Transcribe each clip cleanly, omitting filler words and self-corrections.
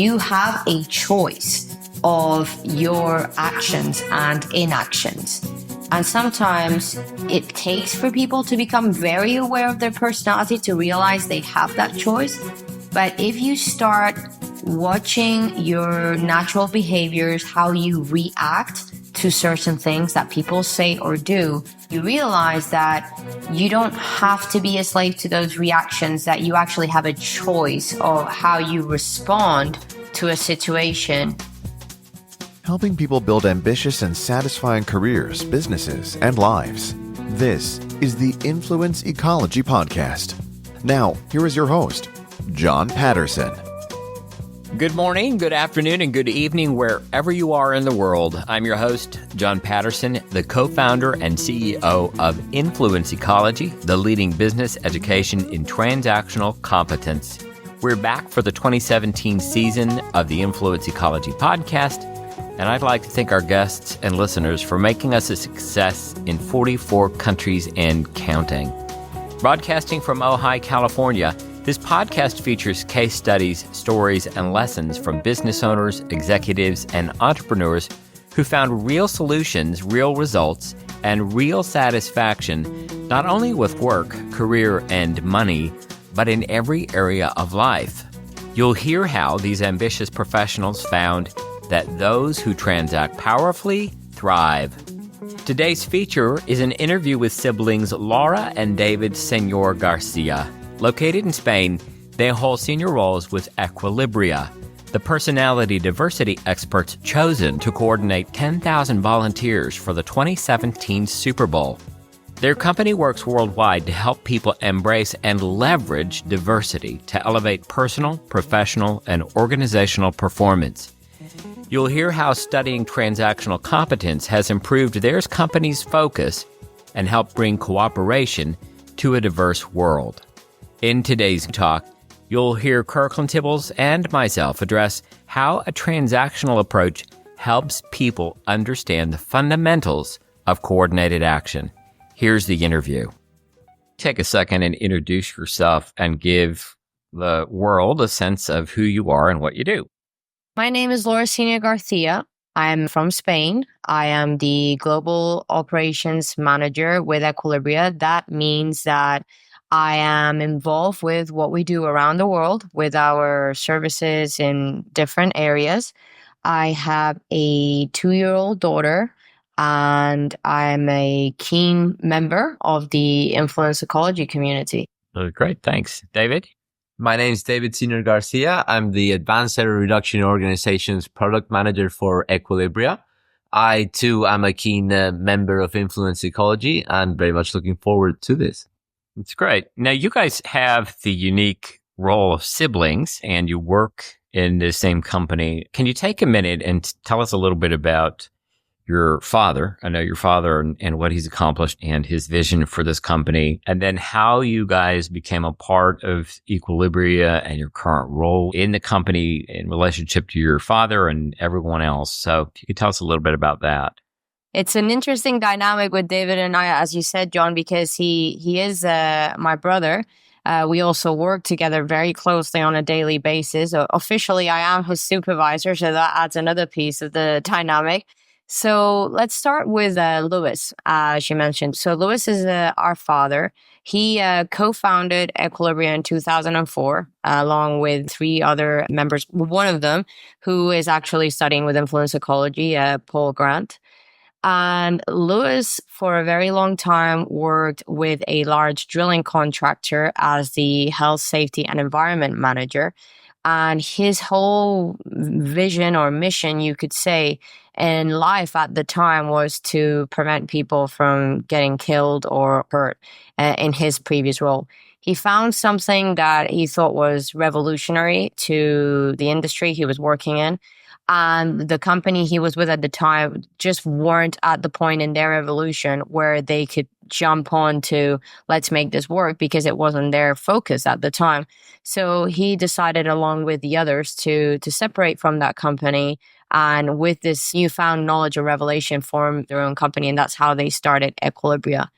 you have a choice of your actions and inactions. And sometimes it takes for people to become very aware of their personality to realize they have that choice. But if you start watching your natural behaviors, how you react to certain things that people say or do, you realize that you don't have to be a slave to those reactions, that you actually have a choice of how you respond to a situation. Helping people build ambitious and satisfying careers, businesses, and lives. This is the Influence Ecology Podcast. Now, here is your host, John Patterson. Good morning, good afternoon, and good evening, wherever you are in the world. I'm your host, John Patterson, the co-founder and CEO of Influence Ecology, the leading business education in transactional competence. We're back for the 2017 season of the Influence Ecology Podcast, and I'd like to thank our guests and listeners for making us a success in 44 countries and counting. Broadcasting from Ojai, California, this podcast features case studies, stories, and lessons from business owners, executives, and entrepreneurs who found real solutions, real results, and real satisfaction, not only with work, career, and money, but in every area of life. You'll hear how these ambitious professionals found that those who transact powerfully thrive. Today's feature is an interview with siblings Laura and David Senior Garcia. Located in Spain, they hold senior roles with Equilibria, the personality diversity experts chosen to coordinate 10,000 volunteers for the 2017 Super Bowl. Their company works worldwide to help people embrace and leverage diversity to elevate personal, professional, and organizational performance. You'll hear how studying transactional competence has improved their company's focus and helped bring cooperation to a diverse world. In today's talk, you'll hear Kirkland, Tibbels, and myself address how a transactional approach helps people understand the fundamentals of coordinated action. Here's the interview. Take a second and introduce yourself and give the world a sense of who you are and what you do. My name is Laura Senior Garcia. I'm from Spain. I am the Global Operations Manager with Equilibria. That means that I am involved with what we do around the world with our services in different areas. I have a 2-year-old daughter, and I'm a keen member of the Influence Ecology community. Great, thanks. David? My name is David Senior Garcia. I'm the Advanced Error Reduction Organization's product manager for Equilibria. I, too, am a keen member of Influence Ecology and very much looking forward to this. It's great. Now, you guys have the unique role of siblings and you work in the same company. Can you take a minute and tell us a little bit about your father? I know your father and what he's accomplished and his vision for this company, and then how you guys became a part of Equilibria and your current role in the company in relationship to your father and everyone else. So if you could tell us a little bit about that. It's an interesting dynamic with David and I, as you said, John, because he is my brother. We also work together very closely on a daily basis. Officially, I am his supervisor, so that adds another piece of the dynamic. So let's start with Louis, as you mentioned. So Louis is our father. He co-founded Equilibria in 2004, along with 3 other members. One of them, who is actually studying with Influence Ecology, Paul Grant. And Louis, for a very long time, worked with a large drilling contractor as the health, safety, and environment manager. And his whole vision or mission, you could say, in life at the time was to prevent people from getting killed or hurt in his previous role. He found something that he thought was revolutionary to the industry he was working in. And the company he was with at the time just weren't at the point in their evolution where they could jump on to, let's make this work, because it wasn't their focus at the time. So he decided, along with the others, to separate from that company, and with this newfound knowledge or revelation, form their own company. And that's how they started Equilibria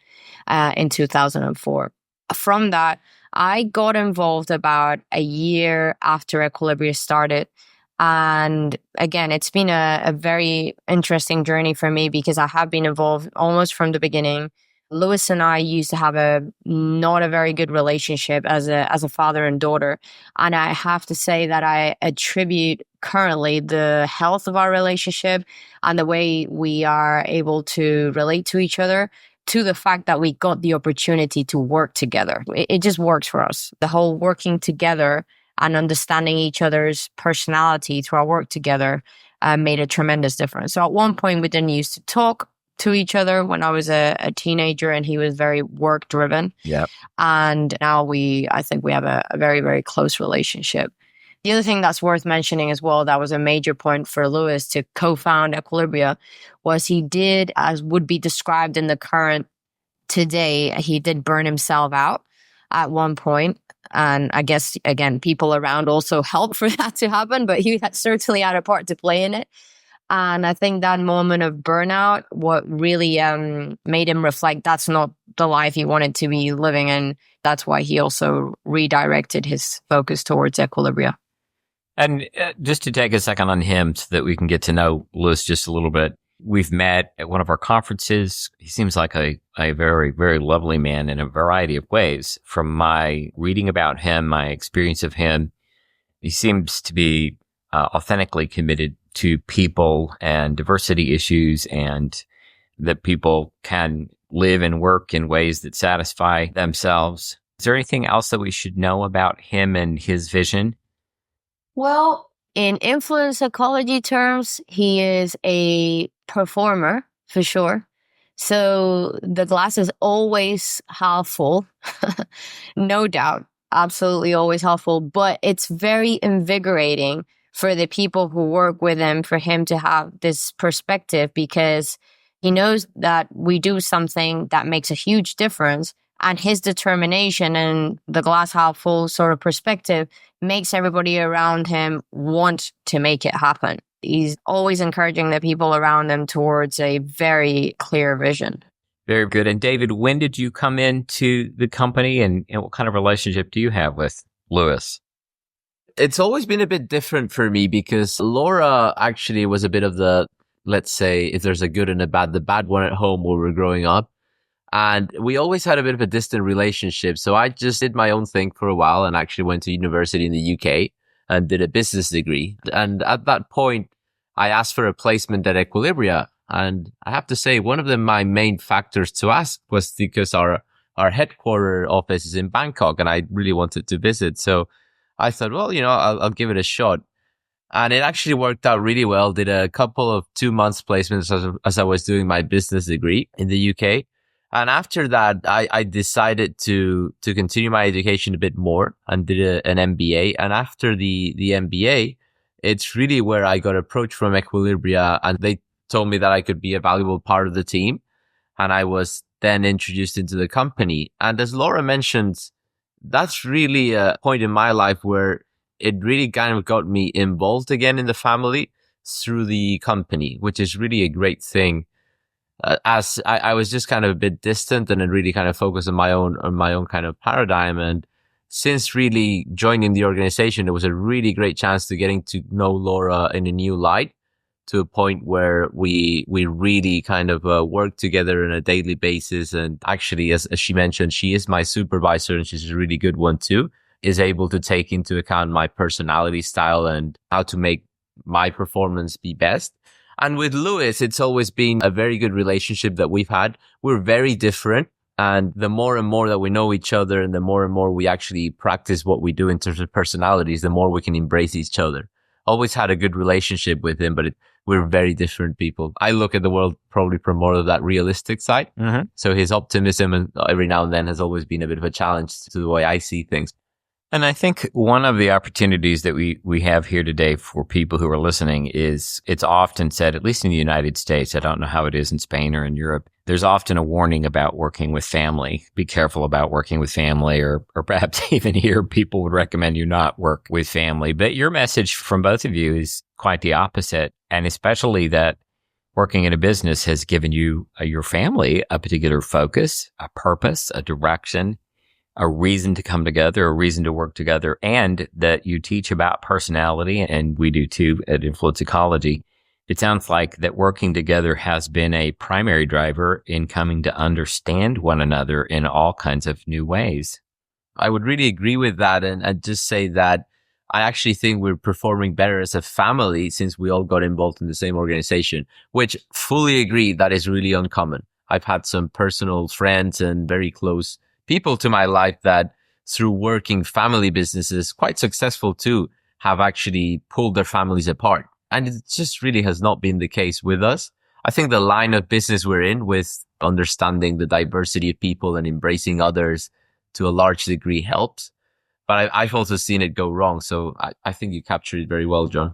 in 2004. From that, I got involved about a year after Equilibria started. And again, it's been a very interesting journey for me because I have been involved almost from the beginning. Lewis and I used to have not a very good relationship as a father and daughter. And I have to say that I attribute currently the health of our relationship and the way we are able to relate to each other to the fact that we got the opportunity to work together. It just works for us. The whole working together and understanding each other's personality through our work together made a tremendous difference. So at one point, we didn't used to talk to each other when I was a teenager, and he was very work driven. Yeah. And now I think we have a very, very close relationship. The other thing that's worth mentioning as well, that was a major point for Lewis to co-found Equilibria, was he did, as would be described in the current today, he did burn himself out at one point. And I guess, again, people around also helped for that to happen, but he certainly had a part to play in it. And I think that moment of burnout, what really made him reflect that's not the life he wanted to be living. And that's why he also redirected his focus towards Equilibria. And just to take a second on him so that we can get to know Lewis just a little bit. We've met at one of our conferences. He seems like a very, very lovely man in a variety of ways. From my reading about him, my experience of him, he seems to be authentically committed to people and diversity issues, and that people can live and work in ways that satisfy themselves. Is there anything else that we should know about him and his vision? Well, in influence psychology terms, he is a performer for sure. So the glass is always half full, no doubt, absolutely always half full. But it's very invigorating for the people who work with him, for him to have this perspective, because he knows that we do something that makes a huge difference. And his determination and the glass half full sort of perspective makes everybody around him want to make it happen. He's always encouraging the people around him towards a very clear vision. Very good. And David, when did you come into the company, and what kind of relationship do you have with Lewis? It's always been a bit different for me because Laura actually was a bit of the, let's say, if there's a good and a bad, the bad one at home when we were growing up. And we always had a bit of a distant relationship. So I just did my own thing for a while and actually went to university in the UK and did a business degree. And at that point, I asked for a placement at Equilibria. And I have to say, one of my main factors to ask was because our headquarter office is in Bangkok and I really wanted to visit. So I thought, well, I'll give it a shot. And it actually worked out really well. Did a couple of 2 months placements as I was doing my business degree in the UK. And after that, I decided to continue my education a bit more and did an MBA. And after the MBA, it's really where I got approached from Equilibria, and they told me that I could be a valuable part of the team. And I was then introduced into the company. And as Laura mentioned, that's really a point in my life where it really kind of got me involved again in the family through the company, which is really a great thing. As I was just kind of a bit distant and then really kind of focused on my own kind of paradigm. And since really joining the organization, it was a really great chance to getting to know Laura in a new light, to a point where we really kind of work together on a daily basis. And actually, as she mentioned, she is my supervisor and she's a really good one too, is able to take into account my personality style and how to make my performance be best. And with Lewis, it's always been a very good relationship that we've had. We're very different. And the more and more that we know each other and the more and more we actually practice what we do in terms of personalities, the more we can embrace each other. Always had a good relationship with him, but we're very different people. I look at the world probably from more of that realistic side. Mm-hmm. So his optimism every now and then has always been a bit of a challenge to the way I see things. And I think one of the opportunities that we have here today for people who are listening is, it's often said, at least in the United States, I don't know how it is in Spain or in Europe, there's often a warning about working with family. Be careful about working with family, or perhaps even here people would recommend you not work with family. But your message from both of you is quite the opposite. And especially that working in a business has given you, your family, a particular focus, a purpose, a direction. a reason to come together, a reason to work together, and that you teach about personality, and we do too at Influence Ecology. It sounds like that working together has been a primary driver in coming to understand one another in all kinds of new ways. I would really agree with that. And I'd just say that I actually think we're performing better as a family since we all got involved in the same organization, which fully agree that is really uncommon. I've had some personal friends and very close people to my life that through working family businesses, quite successful too, have actually pulled their families apart. And it just really has not been the case with us. I think the line of business we're in with understanding the diversity of people and embracing others to a large degree helps. But I've also seen it go wrong. So I think you captured it very well, John.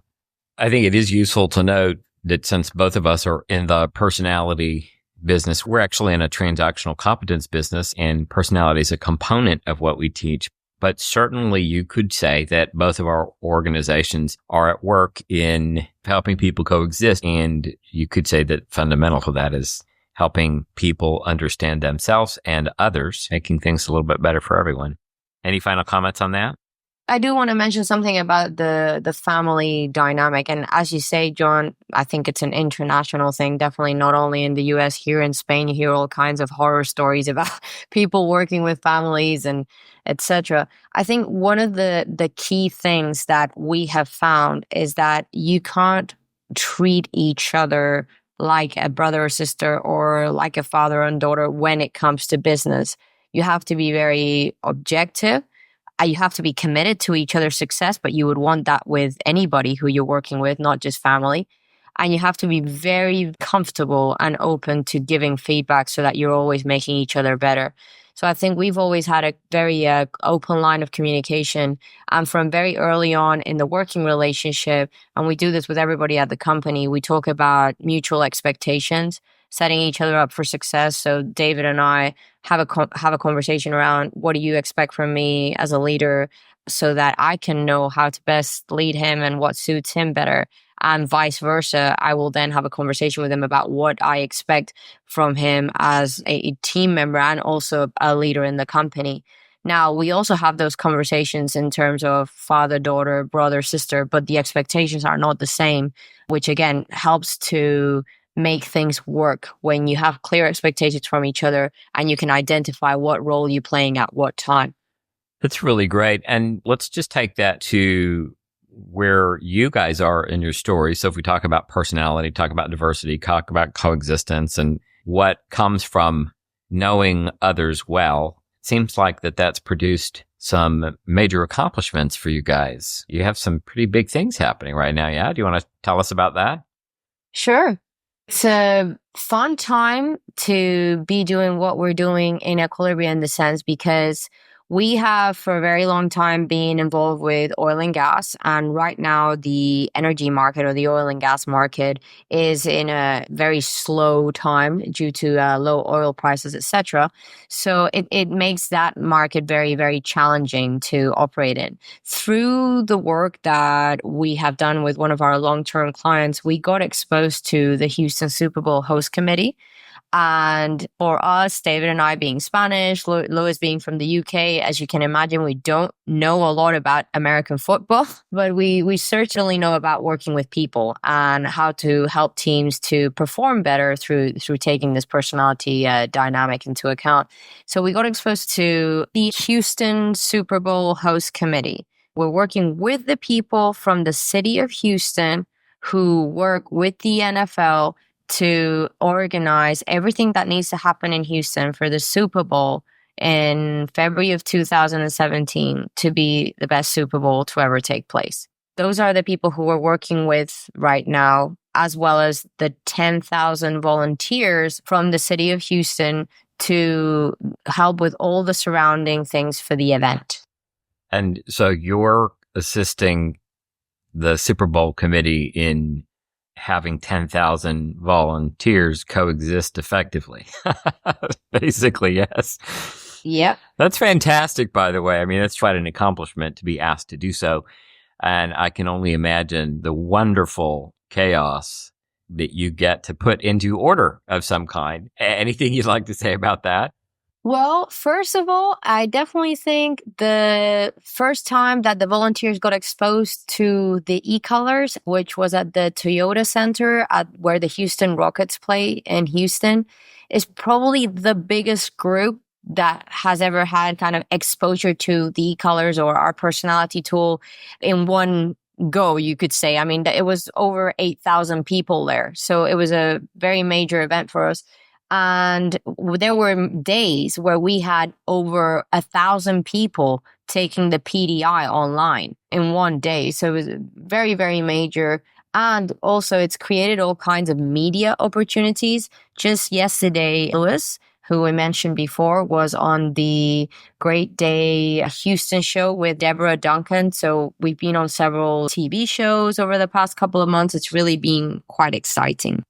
I think it is useful to note that since both of us are in the personality business, we're actually in a transactional competence business, and personality is a component of what we teach. But certainly you could say that both of our organizations are at work in helping people coexist. And you could say that fundamental to that is helping people understand themselves and others, making things a little bit better for everyone. Any final comments on that? I do want to mention something about the family dynamic. And as you say, John, I think it's an international thing, definitely not only in the US. Here in Spain, you hear all kinds of horror stories about people working with families and etc. I think one of the key things that we have found is that you can't treat each other like a brother or sister or like a father and daughter when it comes to business. You have to be very objective. You have to be committed to each other's success, but you would want that with anybody who you're working with, not just family. And you have to be very comfortable and open to giving feedback so that you're always making each other better. So I think we've always had a very open line of communication. And from very early on in the working relationship, and we do this with everybody at the company, we talk about mutual expectations, setting each other up for success. So David and I have a conversation around, what do you expect from me as a leader, so that I can know how to best lead him and what suits him better. And vice versa, I will then have a conversation with him about what I expect from him as a team member and also a leader in the company. Now, we also have those conversations in terms of father, daughter, brother, sister, but the expectations are not the same, which again helps to make things work when you have clear expectations from each other and you can identify what role you're playing at what time. That's really great. And let's just take that to where you guys are in your story. So if we talk about personality, talk about diversity, talk about coexistence and what comes from knowing others well, it seems like that's produced some major accomplishments for you guys. You have some pretty big things happening right now. Yeah. Do you want to tell us about that? Sure. It's a fun time to be doing what we're doing in Equilibria in the sense because we have for a very long time been involved with oil and gas. And right now the energy market or the oil and gas market is in a very slow time due to low oil prices, etc. So it makes that market very, very challenging to operate in. Through the work that we have done with one of our long-term clients, we got exposed to the Houston Super Bowl host committee. And for us, David and I being Spanish, Louis being from the UK, as you can imagine, we don't know a lot about American football, but we certainly know about working with people and how to help teams to perform better through taking this personality dynamic into account. So we got exposed to the Houston Super Bowl host committee. We're working with the people from the city of Houston who work with the NFL to organize everything that needs to happen in Houston for the Super Bowl in February of 2017 to be the best Super Bowl to ever take place. Those are the people who we're working with right now, as well as the 10,000 volunteers from the city of Houston to help with all the surrounding things for the event. And so you're assisting the Super Bowl committee in having 10,000 volunteers coexist effectively. Basically, yes. Yep. That's fantastic, by the way. I mean, that's quite an accomplishment to be asked to do so. And I can only imagine the wonderful chaos that you get to put into order of some kind. Anything you'd like to say about that? Well, first of all, I definitely think the first time that the volunteers got exposed to the e-colors, which was at the Toyota Center at where the Houston Rockets play in Houston, is probably the biggest group that has ever had kind of exposure to the e-colors or our personality tool in one go, you could say. I mean, it was over 8,000 people there. So it was a very major event for us. And there were days where we had over 1,000 people taking the PDI online in one day. So it was very, very major. And also, it's created all kinds of media opportunities. Just yesterday, Lewis, who we mentioned before, was on the Great Day Houston show with Deborah Duncan. So we've been on several TV shows over the past couple of months. It's really been quite exciting.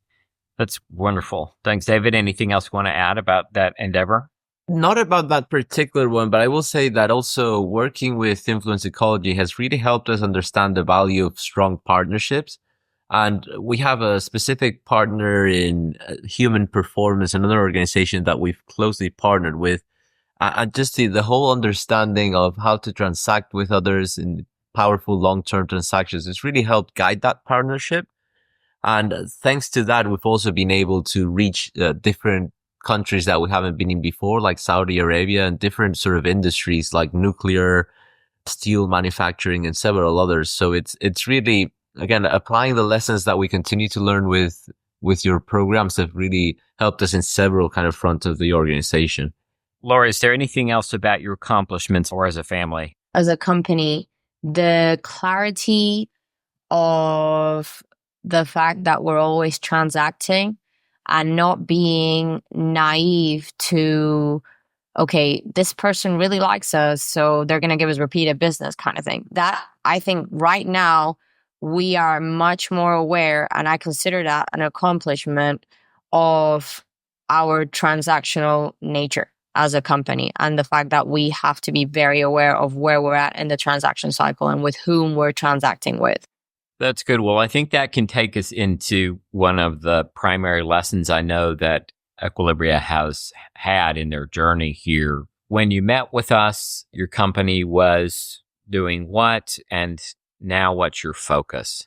That's wonderful. Thanks, David. Anything else you want to add about that endeavor? Not about that particular one, but I will say that also working with influence ecology has really helped us understand the value of strong partnerships. And we have a specific partner in human performance, another organization that we've closely partnered with. And just the whole understanding of how to transact with others in powerful long-term transactions has really helped guide that partnership. And thanks to that, we've also been able to reach different countries that we haven't been in before, like Saudi Arabia, and different sort of industries like nuclear, steel manufacturing, and several others. So it's really, again, applying the lessons that we continue to learn with your programs have really helped us in several kind of fronts of the organization. Laura, is there anything else about your accomplishments or as a family? As a company, the clarity of the fact that we're always transacting and not being naive to, okay, this person really likes us, so they're going to give us repeated business kind of thing. That, I think right now, we are much more aware, and I consider that an accomplishment of our transactional nature as a company, and the fact that we have to be very aware of where we're at in the transaction cycle and with whom we're transacting with. That's good. Well, I think that can take us into one of the primary lessons I know that Equilibria has had in their journey here. When you met with us, your company was doing what, and now what's your focus?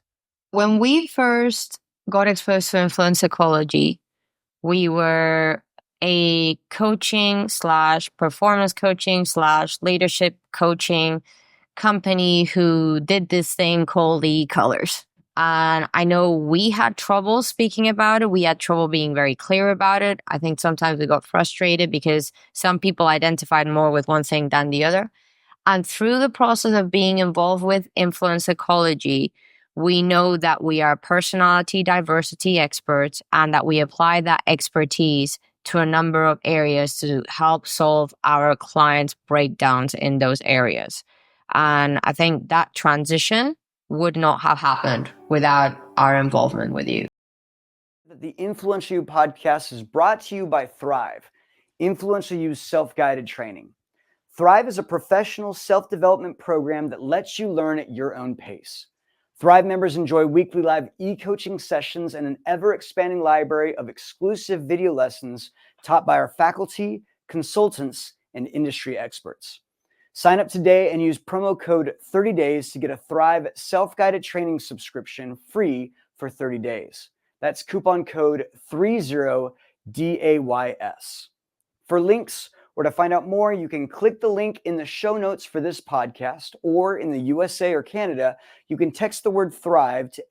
When we first got exposed to influence ecology, we were a coaching / performance coaching / leadership coaching company who did this thing called the colors. And I know we had trouble speaking about it. We had trouble being very clear about it. I think sometimes we got frustrated because some people identified more with one thing than the other. And through the process of being involved with influence ecology, we know that we are personality diversity experts and that we apply that expertise to a number of areas to help solve our clients' breakdowns in those areas. And I think that transition would not have happened without our involvement with you. The Influential You podcast is brought to you by Thrive, Influential You's self-guided training. Thrive is a professional self-development program that lets you learn at your own pace. Thrive members enjoy weekly live e-coaching sessions and an ever-expanding library of exclusive video lessons taught by our faculty, consultants, and industry experts. Sign up today and use promo code 30days to get a Thrive self-guided training subscription free for 30 days. That's coupon code 30DAYS. For links or to find out more, you can click the link in the show notes for this podcast, or in the USA or Canada, you can text the word Thrive to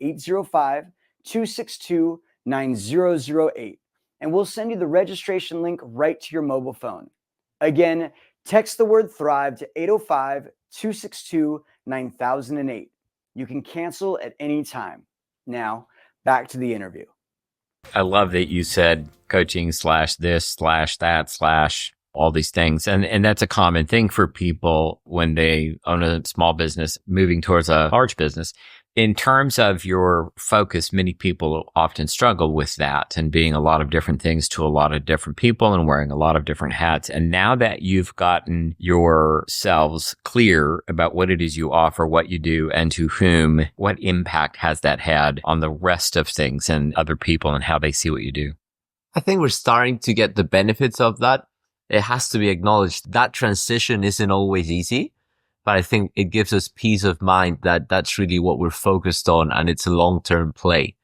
805-262-9008, and we'll send you the registration link right to your mobile phone. Again, text the word Thrive to 805-262-9008. You can cancel at any time. Now, back to the interview. I love that you said coaching / this / that / all these things. And that's a common thing for people when they own a small business moving towards a large business. In terms of your focus, many people often struggle with that and being a lot of different things to a lot of different people and wearing a lot of different hats. And now that you've gotten yourselves clear about what it is you offer, what you do, and to whom, what impact has that had on the rest of things and other people and how they see what you do? I think we're starting to get the benefits of that. it has to be acknowledged that transition isn't always easy, but I think it gives us peace of mind that that's really what we're focused on, and it's a long-term play.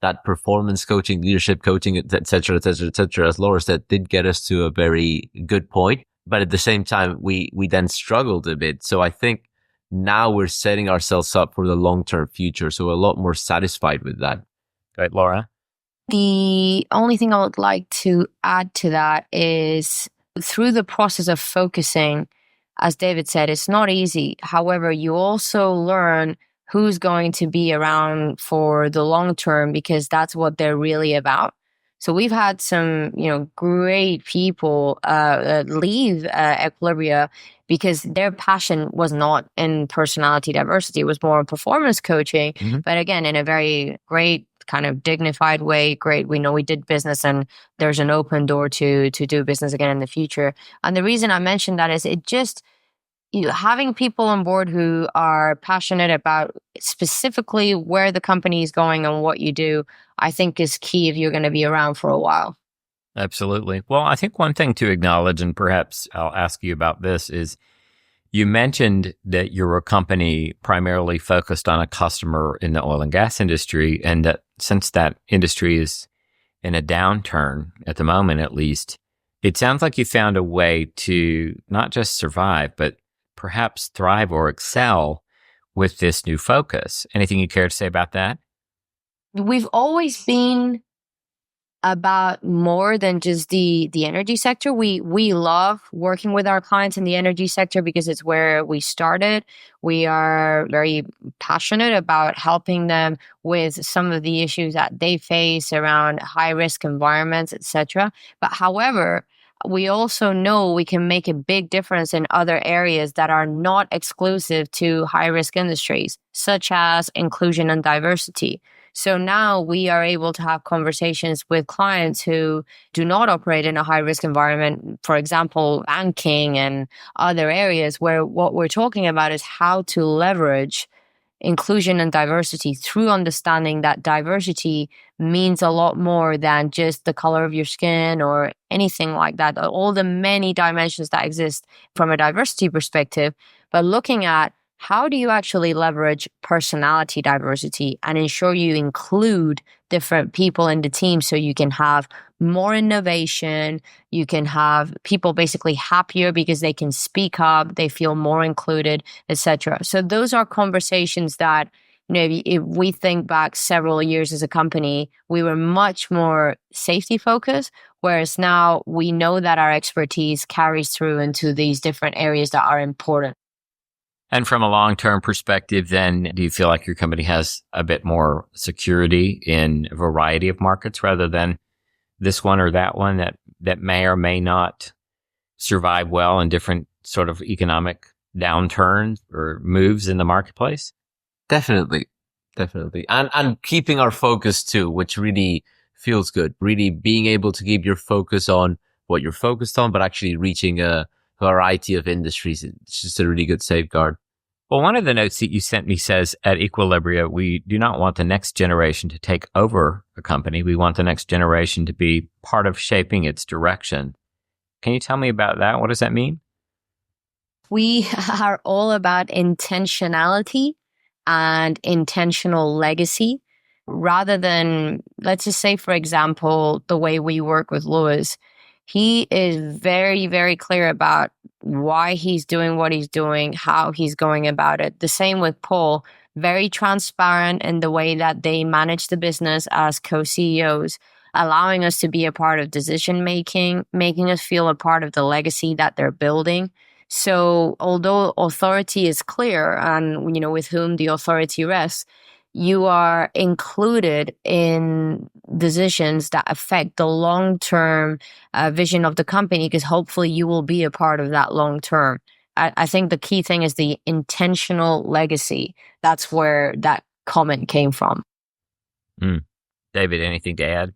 That performance coaching, leadership coaching, et cetera, et cetera, et cetera, as Laura said, did get us to a very good point. But at the same time, we then struggled a bit. So I think now we're setting ourselves up for the long-term future. So a lot more satisfied with that. Right, Laura? The only thing I would like to add to that is through the process of focusing, as David said, it's not easy. However, you also learn who's going to be around for the long term because that's what they're really about. So we've had some, great people leave Equilibria because their passion was not in personality diversity. It was more in performance coaching, but again, in a very great kind of dignified way. Great. We know we did business and there's an open door to do business again in the future. And the reason I mentioned that is it just, having people on board who are passionate about specifically where the company is going and what you do, I think is key if you're going to be around for a while. Absolutely. Well, I think one thing to acknowledge, and perhaps I'll ask you about this, is you mentioned that you're a company primarily focused on a customer in the oil and gas industry, and that since that industry is in a downturn at the moment, at least, it sounds like you found a way to not just survive, but perhaps thrive or excel with this new focus. Anything you care to say about that? We've always been about more than just the energy sector. We love working with our clients in the energy sector because it's where we started. We are very passionate about helping them with some of the issues that they face around high risk environments, etc. But however, we also know we can make a big difference in other areas that are not exclusive to high risk industries, such as inclusion and diversity. So now we are able to have conversations with clients who do not operate in a high risk environment, for example, banking and other areas where what we're talking about is how to leverage inclusion and diversity through understanding that diversity means a lot more than just the color of your skin or anything like that. All the many dimensions that exist from a diversity perspective, but looking at how do you actually leverage personality diversity and ensure you include different people in the team so you can have more innovation, you can have people basically happier because they can speak up, they feel more included, etc. So those are conversations that, if we think back several years as a company, we were much more safety focused, whereas now we know that our expertise carries through into these different areas that are important. And from a long-term perspective, then, do you feel like your company has a bit more security in a variety of markets rather than this one or that one that may or may not survive well in different sort of economic downturns or moves in the marketplace? Definitely. And keeping our focus too, which really feels good. Really being able to keep your focus on what you're focused on, but actually reaching a variety of industries. It's just a really good safeguard. Well, one of the notes that you sent me says, at Equilibria, we do not want the next generation to take over a company. We want the next generation to be part of shaping its direction. Can you tell me about that? What does that mean? We are all about intentionality and intentional legacy rather than, let's just say, for example, the way we work with Lewis. He is very, very clear about why he's doing what he's doing, how he's going about it. The same with Paul, very transparent in the way that they manage the business as co-CEOs, allowing us to be a part of decision making, making us feel a part of the legacy that they're building. So although authority is clear and, with whom the authority rests, you are included in decisions that affect the long-term vision of the company because hopefully you will be a part of that long-term. I think the key thing is the intentional legacy. That's where that comment came from. David, anything to add?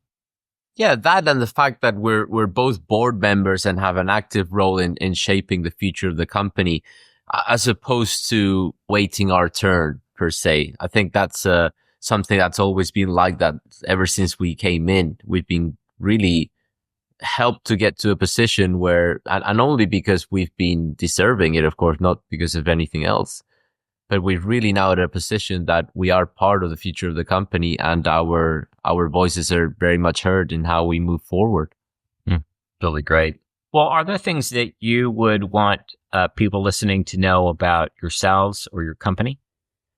Yeah, that and the fact that we're both board members and have an active role in shaping the future of the company, as opposed to waiting our turn per se. I think that's something that's always been like that ever since we came in. We've been really helped to get to a position where, and only because we've been deserving it, of course, not because of anything else, but we're really now at a position that we are part of the future of the company, and our voices are very much heard in how we move forward. Really great. Well, are there things that you would want people listening to know about yourselves or your company?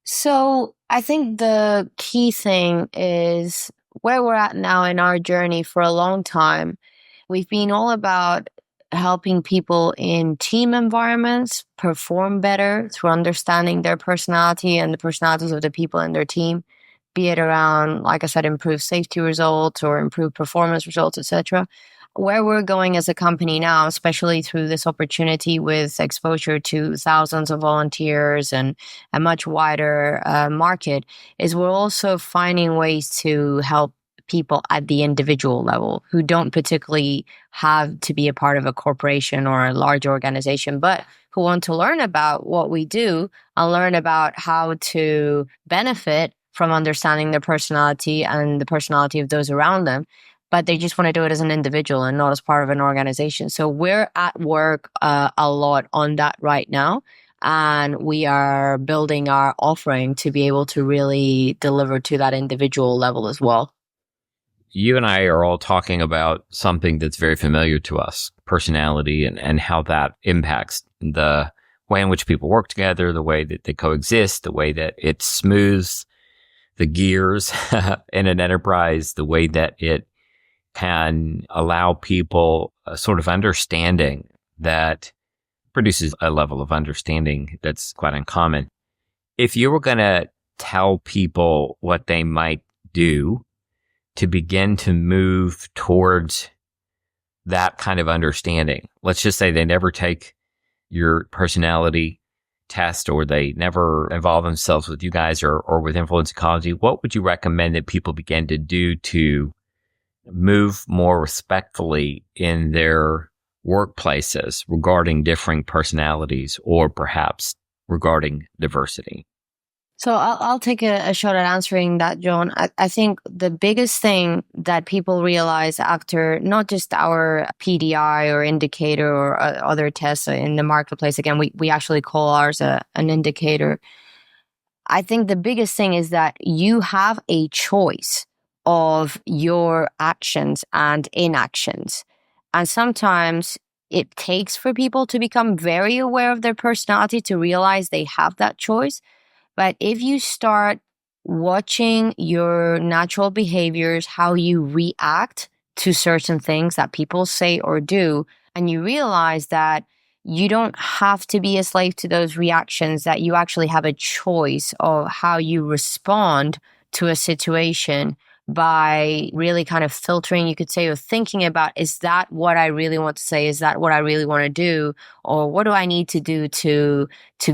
So I think the key thing is where we're at now in our journey. For a long time, we've been all about helping people in team environments perform better through understanding their personality and the personalities of the people in their team, be it around, like I said, improved safety results or improved performance results, etc. Where we're going as a company now, especially through this opportunity with exposure to thousands of volunteers and a much wider market, is we're also finding ways to help people at the individual level who don't particularly have to be a part of a corporation or a large organization, but who want to learn about what we do and learn about how to benefit from understanding their personality and the personality of those around them. But they just want to do it as an individual and not as part of an organization. So we're at work a lot on that right now. And we are building our offering to be able to really deliver to that individual level as well. You and I are all talking about something that's very familiar to us, personality and how that impacts the way in which people work together, the way that they coexist, the way that it smooths the gears in an enterprise, the way that it can allow people a sort of understanding that produces a level of understanding that's quite uncommon. If you were going to tell people what they might do to begin to move towards that kind of understanding, let's just say they never take your personality test or they never involve themselves with you guys or with influence ecology, what would you recommend that people begin to do to move more respectfully in their workplaces regarding differing personalities or perhaps regarding diversity? So I'll take a shot at answering that, John. I think the biggest thing that people realize after not just our PDI or indicator or other tests in the marketplace, again, we actually call ours an indicator. I think the biggest thing is that you have a choice of your actions and inactions. And sometimes it takes for people to become very aware of their personality to realize they have that choice. But if you start watching your natural behaviors, how you react to certain things that people say or do, and you realize that you don't have to be a slave to those reactions, that you actually have a choice of how you respond to a situation by really kind of filtering, you could say, or thinking about, is that what I really want to say? Is that what I really want to do? Or what do I need to do to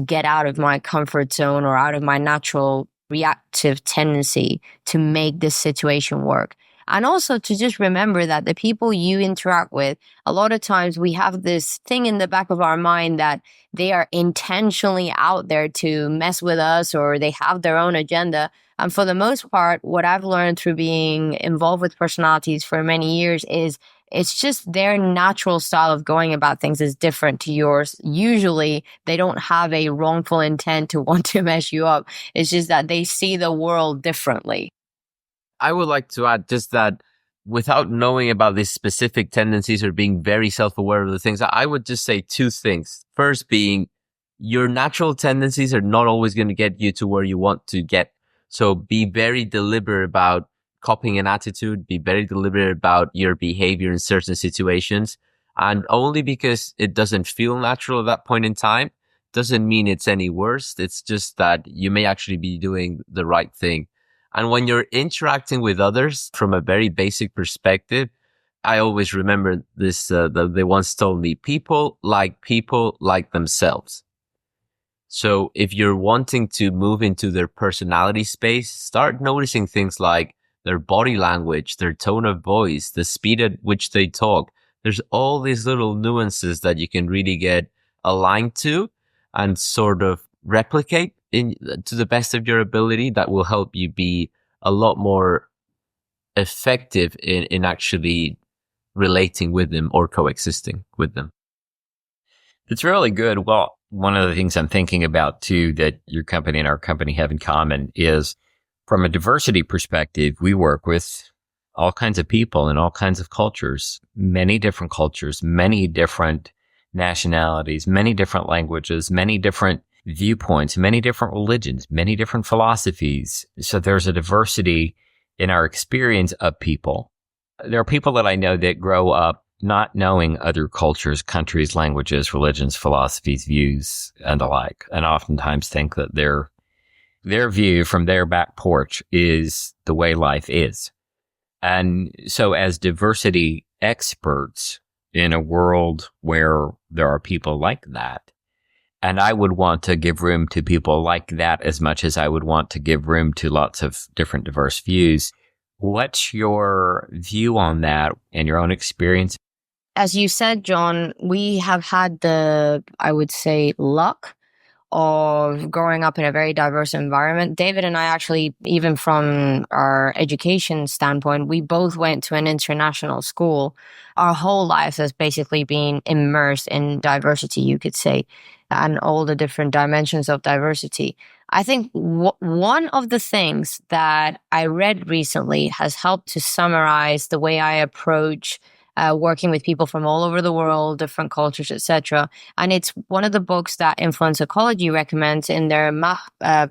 get out of my comfort zone or out of my natural reactive tendency to make this situation work? And also to just remember that the people you interact with, a lot of times we have this thing in the back of our mind that they are intentionally out there to mess with us or they have their own agenda. And for the most part, what I've learned through being involved with personalities for many years is it's just their natural style of going about things is different to yours. Usually, they don't have a wrongful intent to want to mess you up. It's just that they see the world differently. I would like to add just that without knowing about these specific tendencies or being very self-aware of the things, I would just say two things. First being, your natural tendencies are not always going to get you to where you want to get. So be very deliberate about copying an attitude, be very deliberate about your behavior in certain situations. And only because it doesn't feel natural at that point in time doesn't mean it's any worse. It's just that you may actually be doing the right thing. And when you're interacting with others from a very basic perspective, I always remember this, they once told me, people like themselves. So if you're wanting to move into their personality space, start noticing things like their body language, their tone of voice, the speed at which they talk. There's all these little nuances that you can really get aligned to and sort of replicate to the best of your ability that will help you be a lot more effective in actually relating with them or coexisting with them. It's really good. Well, one of the things I'm thinking about too that your company and our company have in common is from a diversity perspective, we work with all kinds of people and all kinds of cultures, many different nationalities, many different languages, many different viewpoints, many different religions, many different philosophies. So there's a diversity in our experience of people. There are people that I know that grow up not knowing other cultures, countries, languages, religions, philosophies, views, and the like, and oftentimes think that their view from their back porch is the way life is. And so as diversity experts in a world where there are people like that, and I would want to give room to people like that as much as I would want to give room to lots of different diverse views. What's your view on that and your own experience? As you said, John, we have had I would say, luck of growing up in a very diverse environment. David and I actually, even from our education standpoint, we both went to an international school. Our whole life has basically been immersed in diversity, you could say, and all the different dimensions of diversity. I think one of the things that I read recently has helped to summarize the way I approach working with people from all over the world, different cultures, etc. And it's one of the books that Influence Ecology recommends in their MAP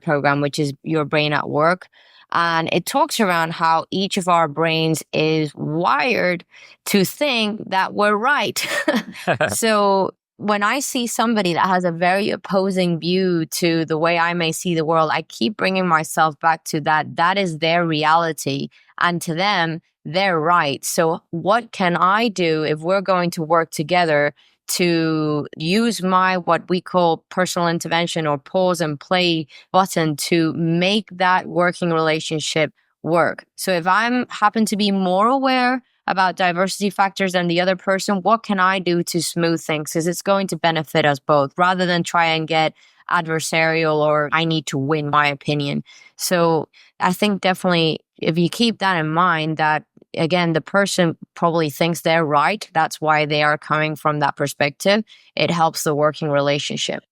program, which is Your Brain at Work. And it talks around how each of our brains is wired to think that we're right. So when I see somebody that has a very opposing view to the way I may see the world, I keep bringing myself back to that. That is their reality. And to them, they're right. So what can I do if we're going to work together to use my, what we call personal intervention or pause and play button to make that working relationship work? So if I'm happen to be more aware about diversity factors than the other person, what can I do to smooth things? Because it's going to benefit us both rather than try and get adversarial or I need to win my opinion. So I think definitely if you keep that in mind, that again, the person probably thinks they're right. That's why they are coming from that perspective. It helps the working relationship.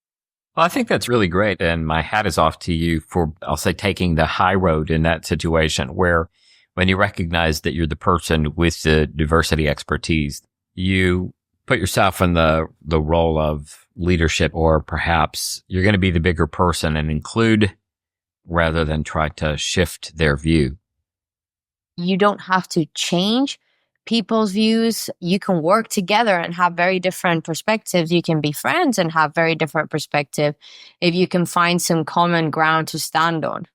Well, I think that's really great. And my hat is off to you for, I'll say, taking the high road in that situation where when you recognize that you're the person with the diversity expertise, you put yourself in the role of leadership, or perhaps you're going to be the bigger person and include rather than try to shift their view. You don't have to change people's views. You can work together and have very different perspectives. You can be friends and have very different perspective if you can find some common ground to stand on.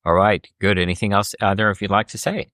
All right, good. Anything else either if you'd like to say?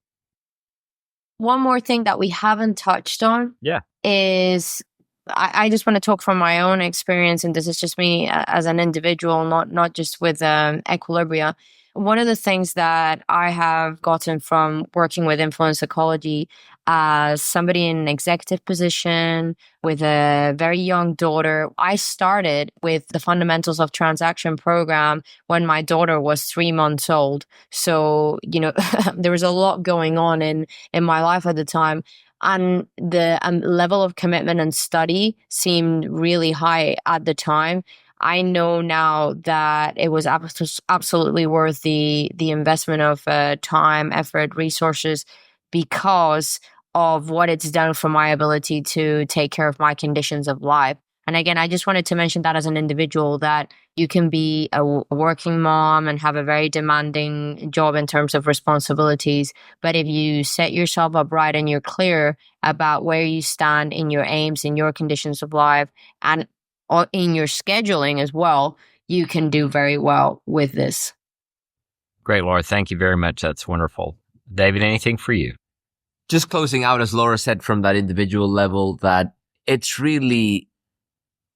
One more thing that we haven't touched on is I just want to talk from my own experience, and this is just me as an individual, not just with Equilibria. One of the things that I have gotten from working with Influence Ecology as somebody in an executive position with a very young daughter, I started with the fundamentals of transaction program when my daughter was 3 months old. So, there was a lot going on in my life at the time. And the level of commitment and study seemed really high at the time. I know now that it was absolutely worth the investment of time, effort, resources, because of what it's done for my ability to take care of my conditions of life. And again, I just wanted to mention that as an individual, that you can be a working mom and have a very demanding job in terms of responsibilities. But if you set yourself up right and you're clear about where you stand in your aims, in your conditions of life, and in your scheduling as well, you can do very well with this. Great, Laura. Thank you very much. That's wonderful. David, anything for you? Just closing out, as Laura said, from that individual level, that it's really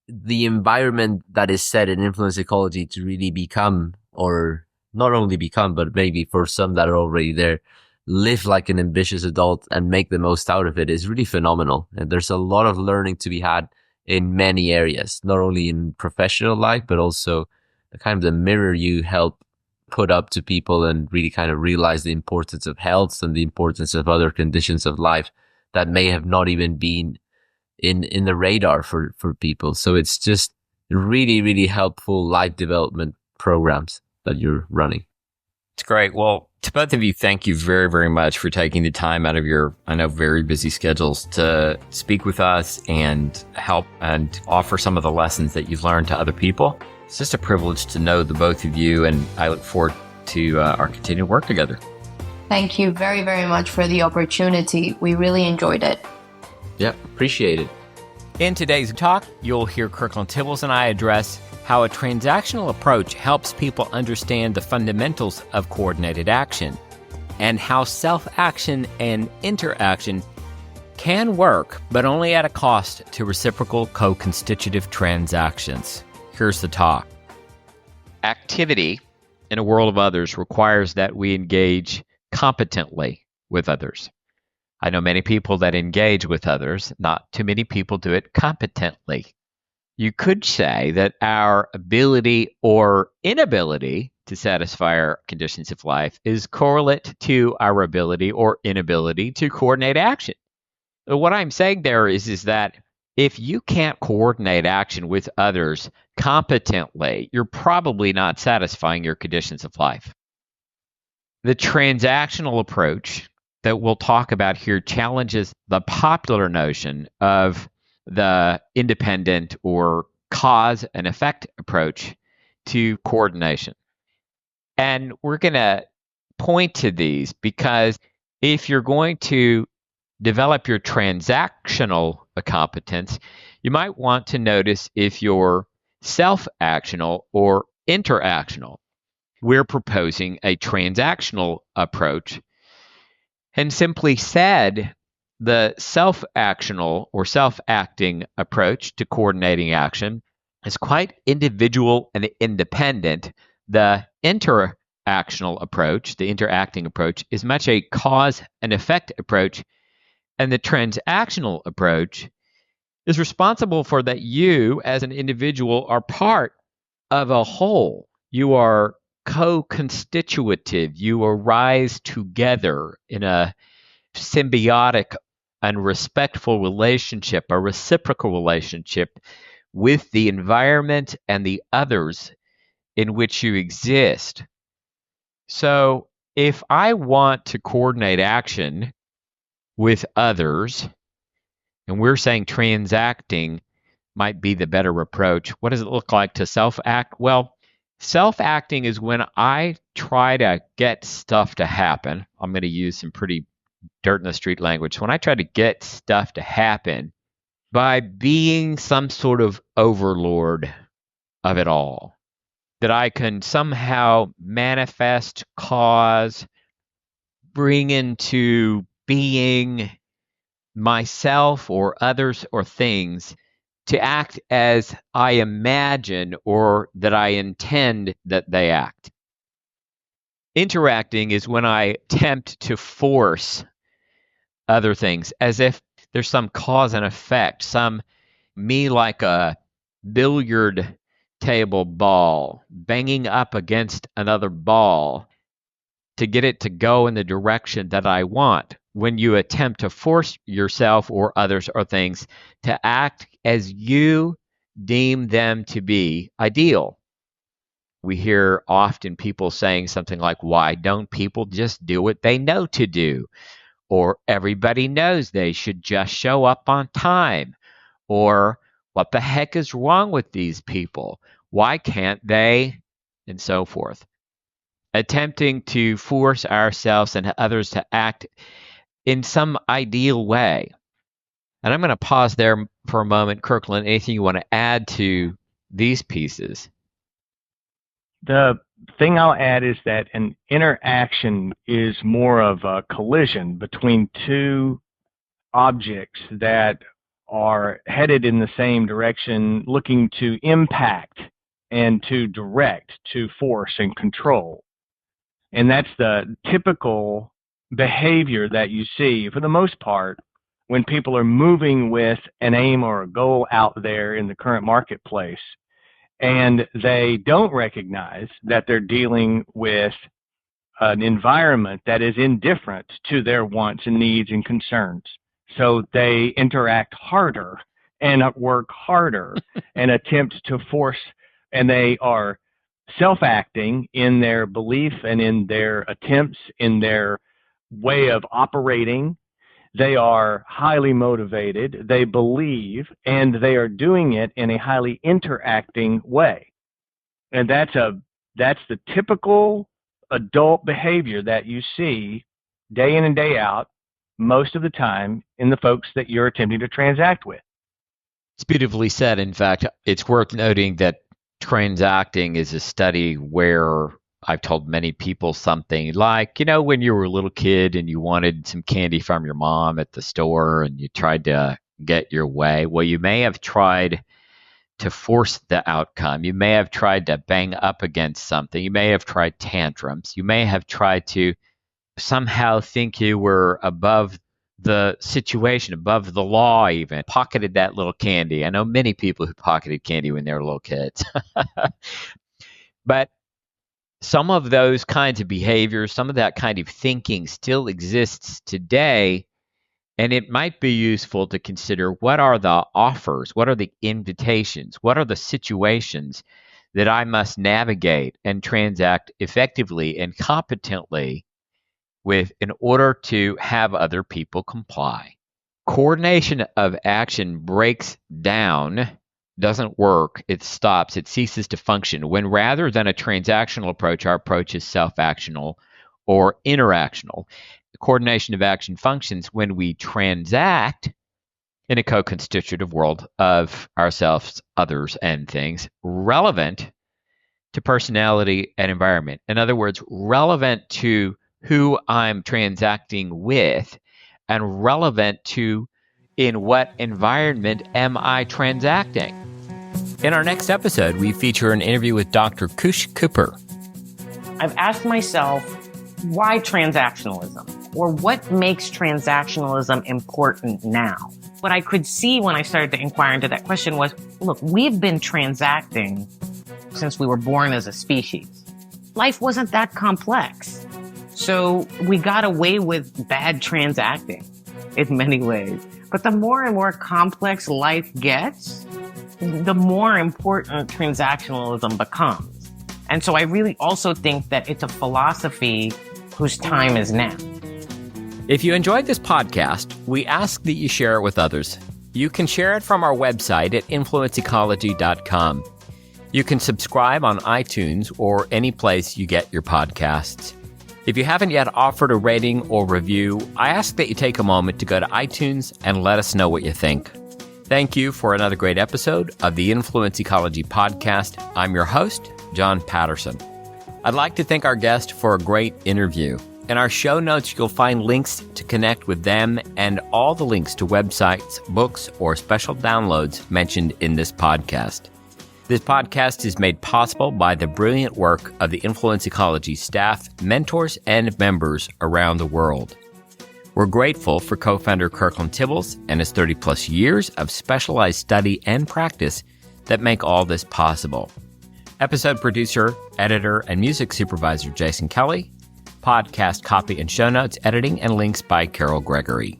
the environment that is set in influence ecology to really become, or not only become, but maybe for some that are already there, live like an ambitious adult and make the most out of it is really phenomenal. And there's a lot of learning to be had in many areas, not only in professional life, but also kind of the mirror you help put up to people and really kind of realize the importance of health and the importance of other conditions of life that may have not even been in the radar for people. So it's just really, really helpful life development programs that you're running. It's great. Well, to both of you, thank you very, very much for taking the time out of your, I know, very busy schedules to speak with us and help and offer some of the lessons that you've learned to other people. It's just a privilege to know the both of you, and I look forward to our continued work together. Thank you very, very much for the opportunity. We really enjoyed it. Yeah, appreciate it. In today's talk, you'll hear Kirkland, Tibbels, and I address how a transactional approach helps people understand the fundamentals of coordinated action, and how self-action and interaction can work, but only at a cost to reciprocal co-constitutive transactions. Here's the talk. Activity in a world of others requires that we engage competently with others. I know many people that engage with others. Not too many people do it competently. You could say that our ability or inability to satisfy our conditions of life is correlate to our ability or inability to coordinate action. What I'm saying there is that if you can't coordinate action with others competently, you're probably not satisfying your conditions of life. The transactional approach that we'll talk about here challenges the popular notion of the independent or cause and effect approach to coordination. And we're going to point to these because if you're going to develop your transactional competence, you might want to notice if you're self-actional or interactional. We're proposing a transactional approach, and simply said, the self-actional or self-acting approach to coordinating action is quite individual and independent. The interactional approach, the interacting approach, is much a cause and effect approach, and the transactional approach is responsible for that you as an individual are part of a whole. You are co-constitutive. You arise together in a symbiotic and respectful relationship, a reciprocal relationship with the environment and the others in which you exist. So if I want to coordinate action with others, and we're saying transacting might be the better approach, what does it look like to self-act? Well, self-acting is when I try to get stuff to happen. I'm going to use some pretty dirt in the street language. When I try to get stuff to happen by being some sort of overlord of it all, that I can somehow manifest, cause, bring into being myself or others or things to act as I imagine or that I intend that they act. Interacting is when I attempt to force other things as if there's some cause and effect, some me like a billiard table ball banging up against another ball to get it to go in the direction that I want. When you attempt to force yourself or others or things to act as you deem them to be ideal. We hear often people saying something like, why don't people just do what they know to do? Or everybody knows they should just show up on time. Or what the heck is wrong with these people? Why can't they? And so forth. Attempting to force ourselves and others to act in some ideal way. And I'm going to pause there for a moment. Kirkland, anything you want to add to these pieces? The thing I'll add is that an interaction is more of a collision between two objects that are headed in the same direction, looking to impact and to direct, to force and control. And that's the typical behavior that you see, for the most part, when people are moving with an aim or a goal out there in the current marketplace. And they don't recognize that they're dealing with an environment that is indifferent to their wants and needs and concerns. So they interact harder and work harder and attempt to force, and they are self-acting in their belief and in their attempts, in their way of operating. They are highly motivated, they believe, and they are doing it in a highly interacting way. And that's the typical adult behavior that you see day in and day out most of the time in the folks that you're attempting to transact with. It's beautifully said. In fact, it's worth noting that transacting is a study where I've told many people something like, when you were a little kid and you wanted some candy from your mom at the store and you tried to get your way. Well, you may have tried to force the outcome. You may have tried to bang up against something. You may have tried tantrums. You may have tried to somehow think you were above the situation, above the law even, pocketed that little candy. I know many people who pocketed candy when they were little kids. But some of those kinds of behaviors, some of that kind of thinking still exists today. And it might be useful to consider, what are the offers? What are the invitations? What are the situations that I must navigate and transact effectively and competently with in order to have other people comply? Coordination of action breaks down, doesn't work, it stops, it ceases to function when, rather than a transactional approach, our approach is self-actional or interactional. Coordination of action functions when we transact in a co-constitutive world of ourselves, others, and things, relevant to personality and environment. In other words, relevant to who I'm transacting with and relevant to in what environment am I transacting. In our next episode, we feature an interview with Dr. Kush Cooper. I've asked myself, why transactionalism? Or what makes transactionalism important now? What I could see when I started to inquire into that question was, look, we've been transacting since we were born as a species. Life wasn't that complex. So we got away with bad transacting in many ways. But the more and more complex life gets, the more important transactionalism becomes. And so I really also think that it's a philosophy whose time is now. If you enjoyed this podcast, we ask that you share it with others. You can share it from our website at influenceecology.com. You can subscribe on iTunes or any place you get your podcasts. If you haven't yet offered a rating or review, I ask that you take a moment to go to iTunes and let us know what you think. Thank you for another great episode of the Influence Ecology Podcast. I'm your host, John Patterson. I'd like to thank our guest for a great interview. In our show notes, you'll find links to connect with them and all the links to websites, books, or special downloads mentioned in this podcast. This podcast is made possible by the brilliant work of the Influence Ecology staff, mentors, and members around the world. We're grateful for co-founder Kirkland Tibbels and his 30-plus years of specialized study and practice that make all this possible. Episode producer, editor, and music supervisor Jason Kelly. Podcast copy and show notes editing and links by Carol Gregory.